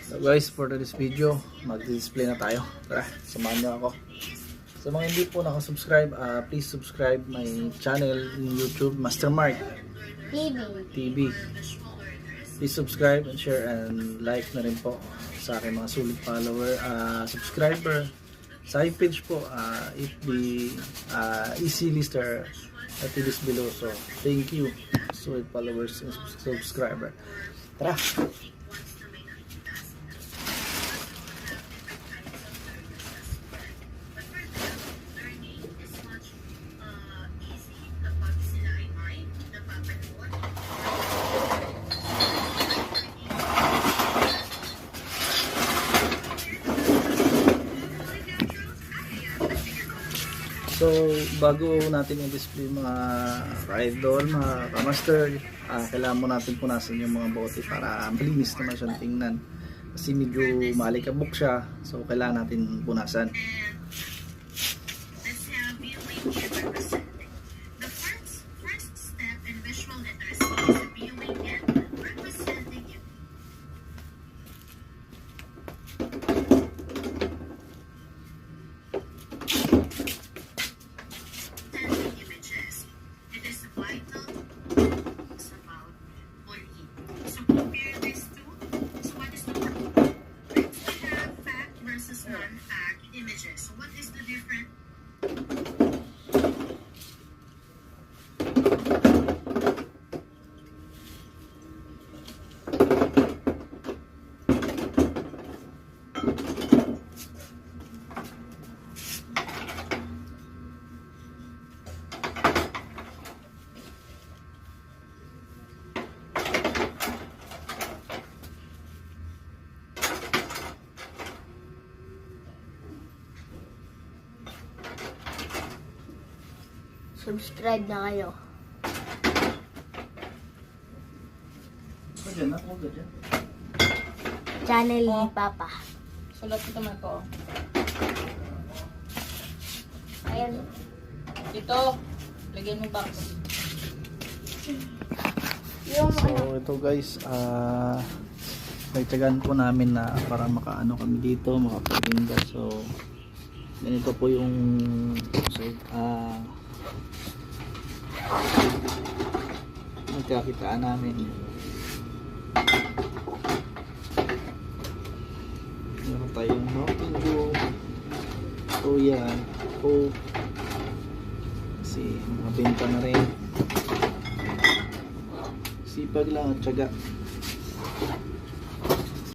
So guys, for this video, mag-display na tayo. Tara, samahan nyo ako. Sa mga hindi po nakasubscribe, please subscribe my channel in YouTube, Master Mark TV. Please subscribe and share and like na rin po sa aking mga sulit follower, subscriber. Sa aking page po, FB, easy lister at it is below. So, thank you, sulit followers and subscriber. Tara! So, bago natin i-display mga idol, mga kamaster, kailangan mo natin punasan yung mga bote para malinis naman siyang tingnan. Kasi medyo malikabok siya, so kailangan natin punasan. Non-fact images. So what is the difference? Subscribe na kayo. Channel ni Papa. Sulat ko naman po. Ayan. Dito, lagyan mo box. Yung So, ito guys, nagtyagaan po namin na para makaano kami dito, makapagtinda. So, ganito po yung magkakitaan namin. Meron tayong Mountain Dew, Toya, Coke, kasi mga benta na rin. Sipag lang at tiyaga.